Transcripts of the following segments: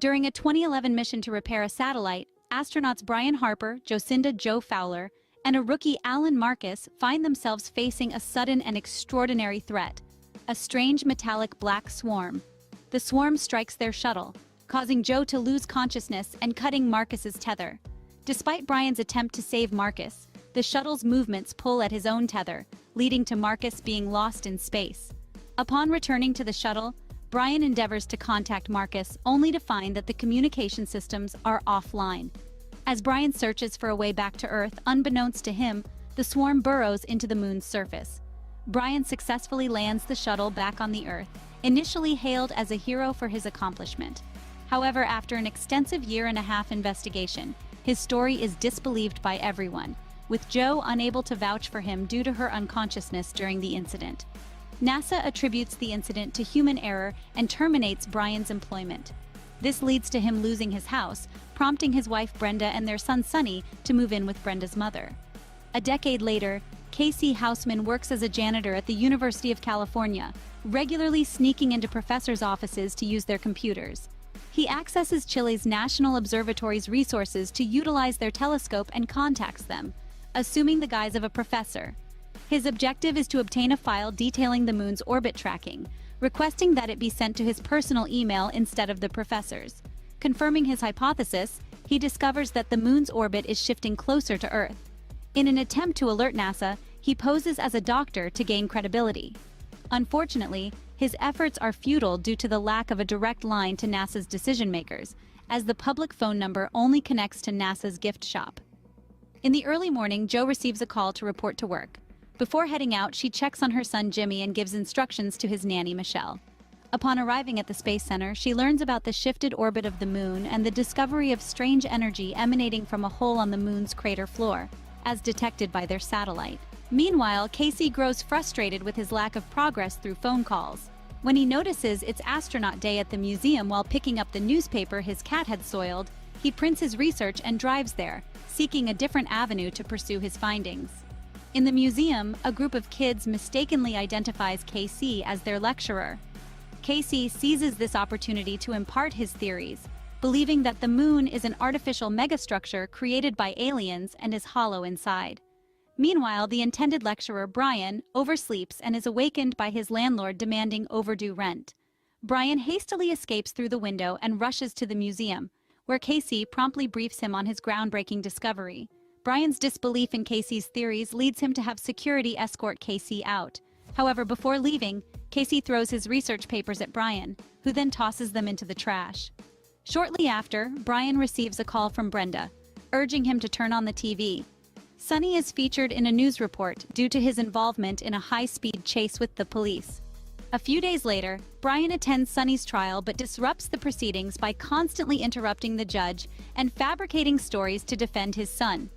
During a 2011 mission to repair a satellite, astronauts Brian Harper, Jocinda "Joe" Fowler, and a rookie Alan Marcus find themselves facing a sudden and extraordinary threat: a strange metallic black swarm. The swarm strikes their shuttle, causing Joe to lose consciousness and cutting Marcus's tether. Despite Brian's attempt to save Marcus, the shuttle's movements pull at his own tether, leading to Marcus being lost in space. Upon returning to the shuttle, Brian endeavors to contact Marcus, only to find that the communication systems are offline. As Brian searches for a way back to Earth, unbeknownst to him, the swarm burrows into the moon's surface. Brian successfully lands the shuttle back on the Earth, initially hailed as a hero for his accomplishment. However, after an extensive year-and-a-half investigation, his story is disbelieved by everyone, with Joe unable to vouch for him due to her unconsciousness during the incident. NASA attributes the incident to human error and terminates Brian's employment. This leads to him losing his house, prompting his wife Brenda and their son Sonny to move in with Brenda's mother. A decade later, Casey Houseman works as a janitor at the University of California, regularly sneaking into professors' offices to use their computers. He accesses Chile's National Observatory's resources to utilize their telescope and contacts them, assuming the guise of a professor. His objective is to obtain a file detailing the moon's orbit tracking, requesting that it be sent to his personal email instead of the professor's. Confirming his hypothesis, he discovers that the moon's orbit is shifting closer to Earth. In an attempt to alert NASA, he poses as a doctor to gain credibility. Unfortunately, his efforts are futile due to the lack of a direct line to NASA's decision-makers, as the public phone number only connects to NASA's gift shop. In the early morning, Joe receives a call to report to work. Before heading out, she checks on her son Jimmy and gives instructions to his nanny Michelle. Upon arriving at the Space Center, she learns about the shifted orbit of the moon and the discovery of strange energy emanating from a hole on the moon's crater floor, as detected by their satellite. Meanwhile, Casey grows frustrated with his lack of progress through phone calls. When he notices it's astronaut day at the museum while picking up the newspaper his cat had soiled, he prints his research and drives there, seeking a different avenue to pursue his findings. In the museum, a group of kids mistakenly identifies Casey as their lecturer. Casey seizes this opportunity to impart his theories, believing that the moon is an artificial megastructure created by aliens and is hollow inside. Meanwhile, the intended lecturer, Brian, oversleeps and is awakened by his landlord demanding overdue rent. Brian hastily escapes through the window and rushes to the museum, where Casey promptly briefs him on his groundbreaking discovery. Brian's disbelief in Casey's theories leads him to have security escort Casey out. However, before leaving, Casey throws his research papers at Brian, who then tosses them into the trash. Shortly after, Brian receives a call from Brenda, urging him to turn on the TV. Sonny is featured in a news report due to his involvement in a high-speed chase with the police. A few days later, Brian attends Sonny's trial but disrupts the proceedings by constantly interrupting the judge and fabricating stories to defend his son.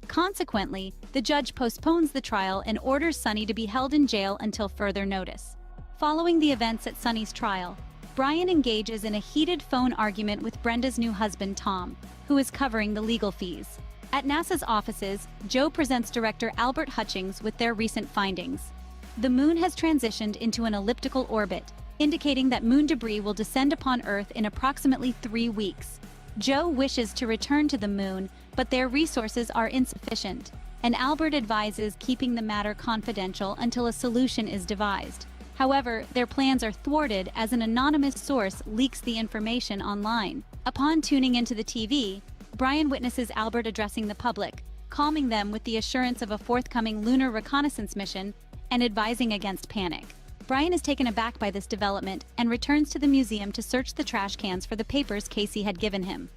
Consequently, the judge postpones the trial and orders Sonny to be held in jail until further notice. Following the events at Sonny's trial, Brian engages in a heated phone argument with Brenda's new husband, Tom, who is covering the legal fees. At NASA's offices, Joe presents director Albert Hutchings with their recent findings. The moon has transitioned into an elliptical orbit, indicating that moon debris will descend upon Earth in approximately 3 weeks. Joe wishes to return to the moon, but their resources are insufficient, and Albert advises keeping the matter confidential until a solution is devised. However, their plans are thwarted as an anonymous source leaks the information online. Upon tuning into the TV, Brian witnesses Albert addressing the public, calming them with the assurance of a forthcoming lunar reconnaissance mission and advising against panic. Brian is taken aback by this development and returns to the museum to search the trash cans for the papers Casey had given him.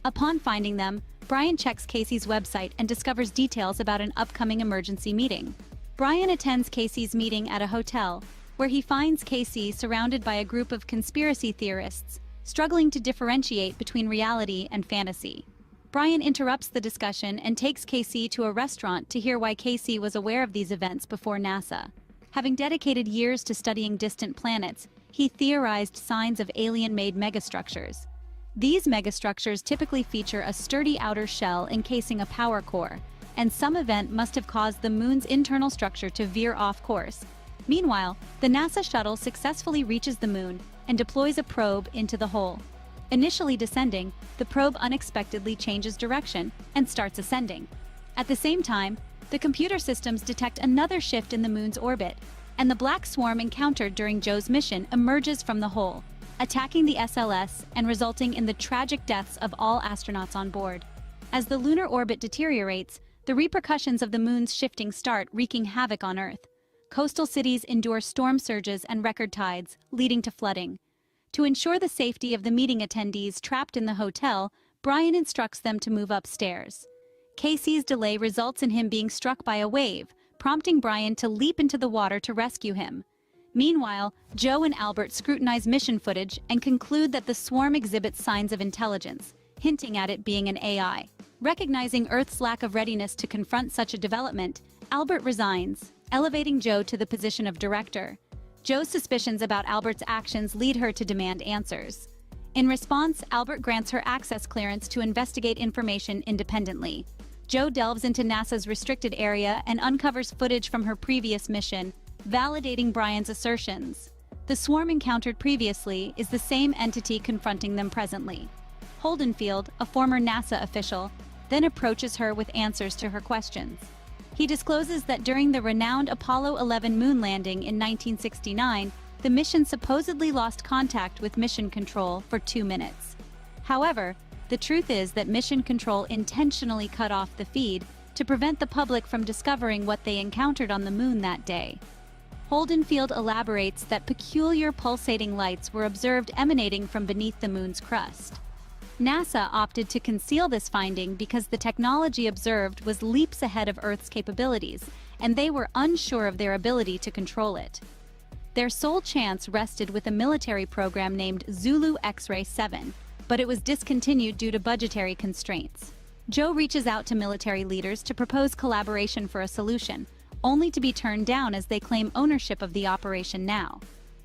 Upon finding them, Brian checks Casey's website and discovers details about an upcoming emergency meeting. Brian attends Casey's meeting at a hotel, where he finds Casey surrounded by a group of conspiracy theorists, struggling to differentiate between reality and fantasy. Brian interrupts the discussion and takes Casey to a restaurant to hear why Casey was aware of these events before NASA. Having dedicated years to studying distant planets, he theorized signs of alien-made megastructures. These megastructures typically feature a sturdy outer shell encasing a power core, and some event must have caused the moon's internal structure to veer off course. Meanwhile, the NASA shuttle successfully reaches the moon and deploys a probe into the hole. Initially descending, the probe unexpectedly changes direction and starts ascending. At the same time, the computer systems detect another shift in the moon's orbit, and the black swarm encountered during Joe's mission emerges from the hole, attacking the SLS and resulting in the tragic deaths of all astronauts on board. As the lunar orbit deteriorates, the repercussions of the moon's shifting start wreaking havoc on Earth. Coastal cities endure storm surges and record tides, leading to flooding. To ensure the safety of the meeting attendees trapped in the hotel, Brian instructs them to move upstairs. Casey's delay results in him being struck by a wave, prompting Brian to leap into the water to rescue him. Meanwhile, Joe and Albert scrutinize mission footage and conclude that the swarm exhibits signs of intelligence, hinting at it being an AI. Recognizing Earth's lack of readiness to confront such a development, Albert resigns, elevating Joe to the position of director. Joe's suspicions about Albert's actions lead her to demand answers. In response, Albert grants her access clearance to investigate information independently. Joe delves into NASA's restricted area and uncovers footage from her previous mission, validating Brian's assertions. The swarm encountered previously is the same entity confronting them presently. Holdenfield, a former NASA official, then approaches her with answers to her questions. He discloses that during the renowned Apollo 11 moon landing in 1969, the mission supposedly lost contact with Mission Control for 2 minutes. However, the truth is that Mission Control intentionally cut off the feed to prevent the public from discovering what they encountered on the moon that day. Holdenfield elaborates that peculiar pulsating lights were observed emanating from beneath the moon's crust. NASA opted to conceal this finding because the technology observed was leaps ahead of Earth's capabilities, and they were unsure of their ability to control it. Their sole chance rested with a military program named Zulu X-ray 7, but it was discontinued due to budgetary constraints. Joe reaches out to military leaders to propose collaboration for a solution, only to be turned down as they claim ownership of the operation now.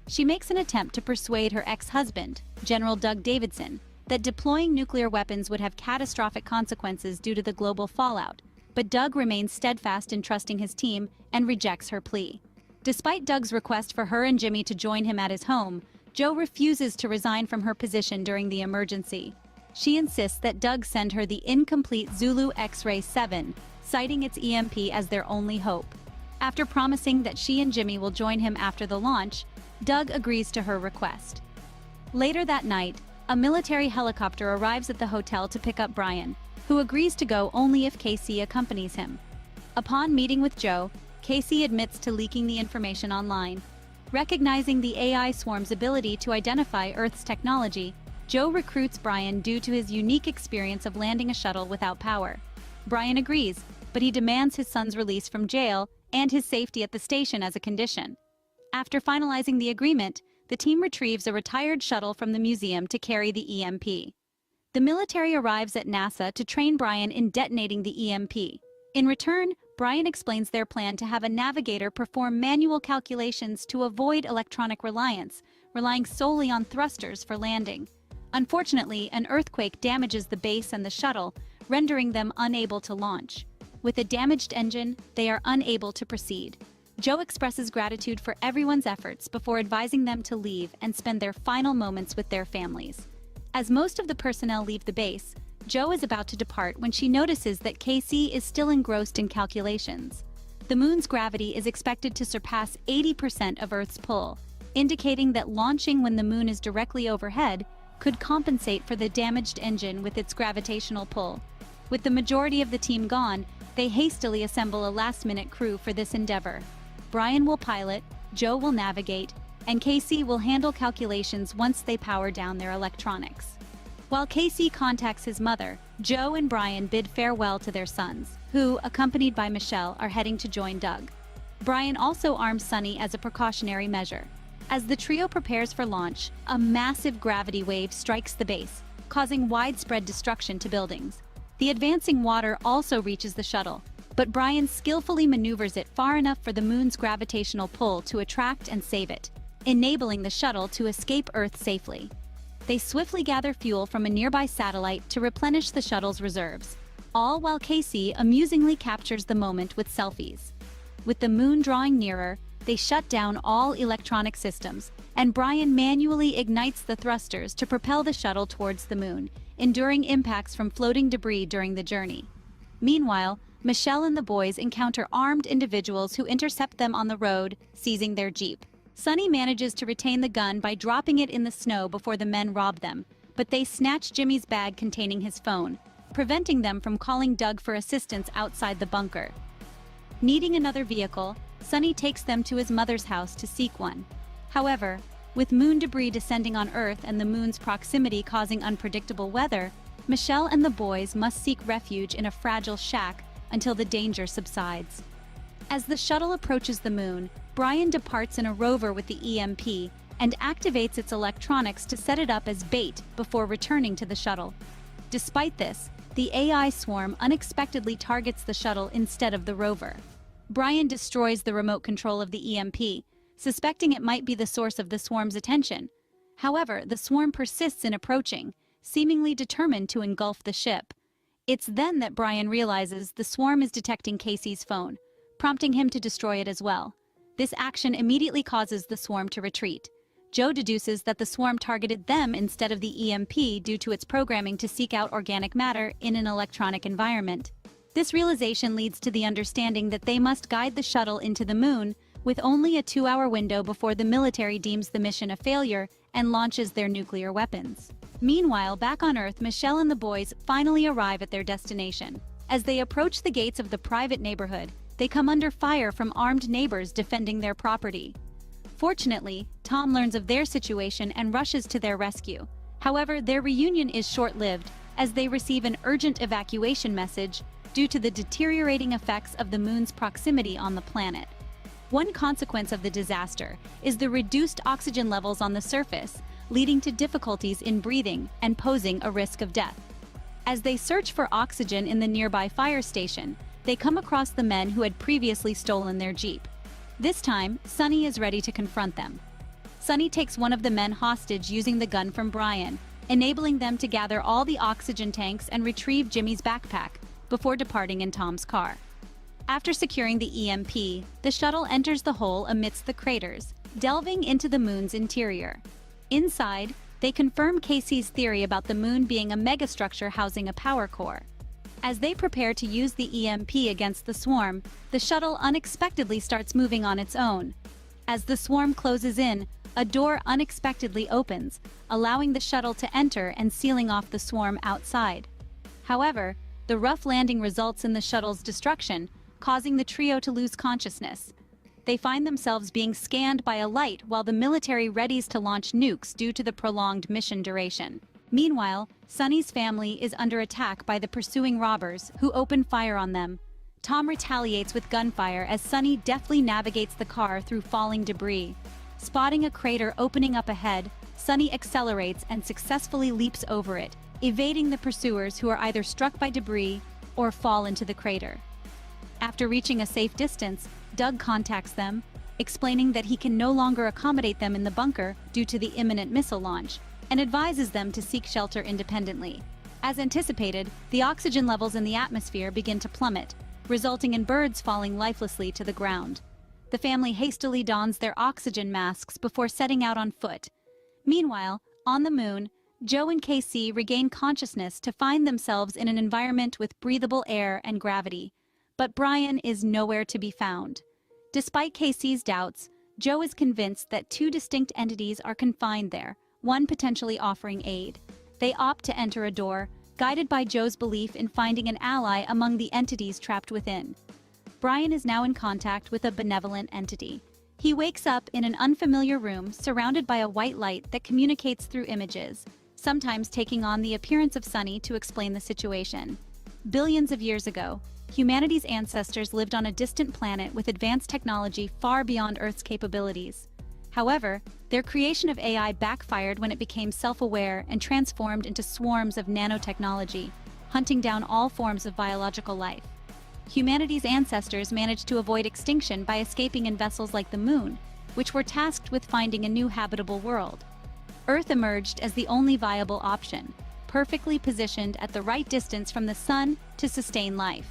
She makes an attempt to persuade her ex-husband, General Doug Davidson, that deploying nuclear weapons would have catastrophic consequences due to the global fallout, but Doug remains steadfast in trusting his team and rejects her plea. Despite Doug's request for her and Jimmy to join him at his home, Joe refuses to resign from her position during the emergency. She insists that Doug send her the incomplete Zulu X-ray 7, citing its EMP as their only hope. After promising that she and Jimmy will join him after the launch, Doug agrees to her request. Later that night, a military helicopter arrives at the hotel to pick up Brian, who agrees to go only if Casey accompanies him. Upon meeting with Joe, Casey admits to leaking the information online. Recognizing the AI swarm's ability to identify Earth's technology, Joe recruits Brian due to his unique experience of landing a shuttle without power. Brian agrees, but he demands his son's release from jail and his safety at the station as a condition. After finalizing the agreement, the team retrieves a retired shuttle from the museum to carry the EMP. The military arrives at NASA to train Brian in detonating the EMP. In return, Brian explains their plan to have a navigator perform manual calculations to avoid electronic reliance, relying solely on thrusters for landing. Unfortunately, an earthquake damages the base and the shuttle, rendering them unable to launch. With a damaged engine, they are unable to proceed. Joe expresses gratitude for everyone's efforts before advising them to leave and spend their final moments with their families. As most of the personnel leave the base, Joe is about to depart when she notices that Casey is still engrossed in calculations. The moon's gravity is expected to surpass 80% of Earth's pull, indicating that launching when the moon is directly overhead could compensate for the damaged engine with its gravitational pull. With the majority of the team gone, they hastily assemble a last-minute crew for this endeavor. Brian will pilot, Joe will navigate, and Casey will handle calculations once they power down their electronics. While Casey contacts his mother, Joe and Brian bid farewell to their sons, who, accompanied by Michelle, are heading to join Doug. Brian also arms Sunny as a precautionary measure. As the trio prepares for launch, a massive gravity wave strikes the base, causing widespread destruction to buildings. The advancing water also reaches the shuttle, but Brian skillfully maneuvers it far enough for the moon's gravitational pull to attract and save it, enabling the shuttle to escape Earth safely. They swiftly gather fuel from a nearby satellite to replenish the shuttle's reserves, all while Casey amusingly captures the moment with selfies. With the moon drawing nearer, they shut down all electronic systems, and Brian manually ignites the thrusters to propel the shuttle towards the moon, enduring impacts from floating debris during the journey. Meanwhile, Michelle and the boys encounter armed individuals who intercept them on the road, seizing their jeep. Sunny manages to retain the gun by dropping it in the snow before the men rob them, but they snatch Jimmy's bag containing his phone, preventing them from calling Doug for assistance outside the bunker. Needing another vehicle, Sunny takes them to his mother's house to seek one. However, with moon debris descending on Earth and the moon's proximity causing unpredictable weather, Michelle and the boys must seek refuge in a fragile shack until the danger subsides. As the shuttle approaches the moon, Brian departs in a rover with the EMP and activates its electronics to set it up as bait before returning to the shuttle. Despite this, the AI swarm unexpectedly targets the shuttle instead of the rover. Brian destroys the remote control of the EMP, suspecting it might be the source of the swarm's attention. However, the swarm persists in approaching, seemingly determined to engulf the ship. It's then that Brian realizes the swarm is detecting Casey's phone, prompting him to destroy it as well. This action immediately causes the swarm to retreat. Joe deduces that the swarm targeted them instead of the EMP due to its programming to seek out organic matter in an electronic environment. This realization leads to the understanding that they must guide the shuttle into the moon, with only a 2-hour window before the military deems the mission a failure and launches their nuclear weapons. Meanwhile, back on Earth, Michelle and the boys finally arrive at their destination. As they approach the gates of the private neighborhood, they come under fire from armed neighbors defending their property. Fortunately, Tom learns of their situation and rushes to their rescue. However, their reunion is short-lived, as they receive an urgent evacuation message due to the deteriorating effects of the moon's proximity on the planet. One consequence of the disaster is the reduced oxygen levels on the surface, leading to difficulties in breathing and posing a risk of death. As they search for oxygen in the nearby fire station, they come across the men who had previously stolen their jeep. This time, Sunny is ready to confront them. Sunny takes one of the men hostage using the gun from Brian, enabling them to gather all the oxygen tanks and retrieve Jimmy's backpack before departing in Tom's car. After securing the EMP, the shuttle enters the hole amidst the craters, delving into the moon's interior. Inside, they confirm Casey's theory about the moon being a megastructure housing a power core. As they prepare to use the EMP against the swarm, the shuttle unexpectedly starts moving on its own. As the swarm closes in, a door unexpectedly opens, allowing the shuttle to enter and sealing off the swarm outside. However, the rough landing results in the shuttle's destruction, causing the trio to lose consciousness. They find themselves being scanned by a light while the military readies to launch nukes due to the prolonged mission duration. Meanwhile, Sunny's family is under attack by the pursuing robbers, who open fire on them. Tom retaliates with gunfire as Sunny deftly navigates the car through falling debris. Spotting a crater opening up ahead, Sunny accelerates and successfully leaps over it, evading the pursuers who are either struck by debris or fall into the crater. After reaching a safe distance, Doug contacts them, explaining that he can no longer accommodate them in the bunker due to the imminent missile launch, and advises them to seek shelter independently. As anticipated, the oxygen levels in the atmosphere begin to plummet, resulting in birds falling lifelessly to the ground. The family hastily dons their oxygen masks before setting out on foot. Meanwhile, on the moon, Joe and Casey regain consciousness to find themselves in an environment with breathable air and gravity. But Brian is nowhere to be found. Despite Casey's doubts, Joe is convinced that two distinct entities are confined there, one potentially offering aid. They opt to enter a door, guided by Joe's belief in finding an ally among the entities trapped within. Brian is now in contact with a benevolent entity. He wakes up in an unfamiliar room surrounded by a white light that communicates through images, sometimes taking on the appearance of Sunny to explain the situation. Billions of years ago, humanity's ancestors lived on a distant planet with advanced technology far beyond Earth's capabilities. However, their creation of AI backfired when it became self-aware and transformed into swarms of nanotechnology, hunting down all forms of biological life. Humanity's ancestors managed to avoid extinction by escaping in vessels like the Moon, which were tasked with finding a new habitable world. Earth emerged as the only viable option, perfectly positioned at the right distance from the Sun to sustain life.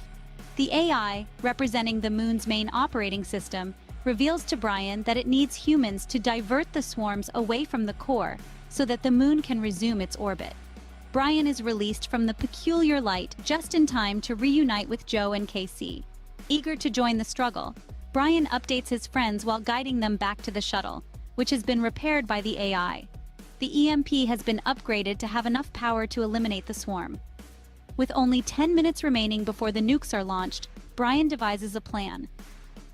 The AI, representing the Moon's main operating system, reveals to Brian that it needs humans to divert the swarms away from the core so that the moon can resume its orbit. Brian is released from the peculiar light just in time to reunite with Joe and Casey. Eager to join the struggle, Brian updates his friends while guiding them back to the shuttle, which has been repaired by the AI. The EMP has been upgraded to have enough power to eliminate the swarm. With only 10 minutes remaining before the nukes are launched, Brian devises a plan.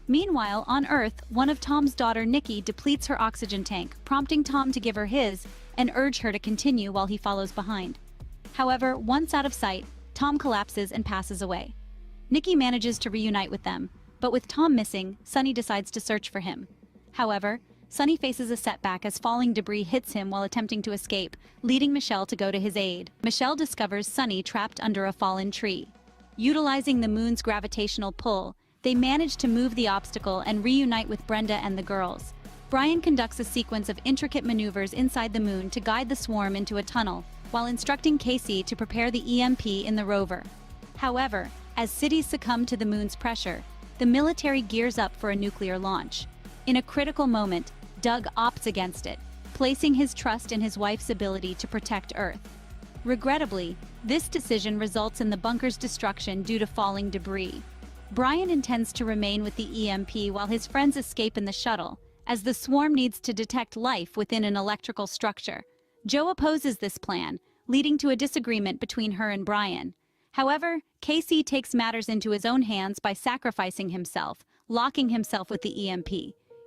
Meanwhile, on Earth, one of Tom's daughter, Nikki, depletes her oxygen tank, prompting Tom to give her his and urge her to continue while he follows behind. However, once out of sight, Tom collapses and passes away. Nikki manages to reunite with them, but with Tom missing, Sunny decides to search for him. However, Sunny faces a setback as falling debris hits him while attempting to escape, leading Michelle to go to his aid. Michelle discovers Sunny trapped under a fallen tree. Utilizing the moon's gravitational pull, they manage to move the obstacle and reunite with Brenda and the girls. Brian conducts a sequence of intricate maneuvers inside the moon to guide the swarm into a tunnel, while instructing Casey to prepare the EMP in the rover. However, as cities succumb to the moon's pressure, the military gears up for a nuclear launch. In a critical moment, Doug opts against it, placing his trust in his wife's ability to protect Earth. Regrettably, this decision results in the bunker's destruction due to falling debris. Brian intends to remain with the EMP while his friends escape in the shuttle, as the swarm needs to detect life within an electrical structure. Joe opposes this plan, leading to a disagreement between her and Brian. However, Casey takes matters into his own hands by sacrificing himself, locking himself with the EMP.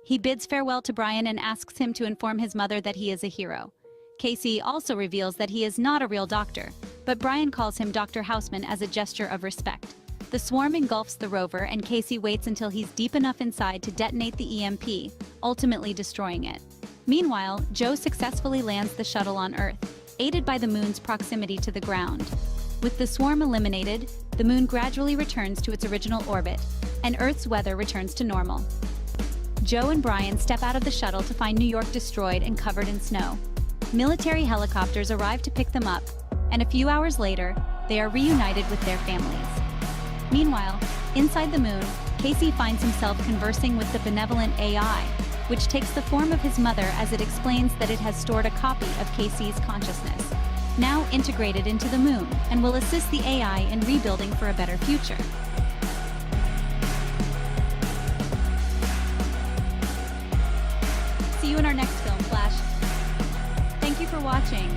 He bids farewell to Brian and asks him to inform his mother that he is a hero. Casey also reveals that he is not a real doctor, but Brian calls him Dr. Houseman as a gesture of respect. The swarm engulfs the rover and Casey waits until he's deep enough inside to detonate the EMP, ultimately destroying it. Meanwhile, Joe successfully lands the shuttle on Earth, aided by the moon's proximity to the ground. With the swarm eliminated, the moon gradually returns to its original orbit, and Earth's weather returns to normal. Joe and Brian step out of the shuttle to find New York destroyed and covered in snow. Military helicopters arrive to pick them up, and a few hours later, they are reunited with their families. Meanwhile, inside the moon, Casey finds himself conversing with the benevolent AI, which takes the form of his mother as it explains that it has stored a copy of Casey's consciousness, now integrated into the moon, and will assist the AI in rebuilding for a better future. See you in our next Film Flash. Thank you for watching.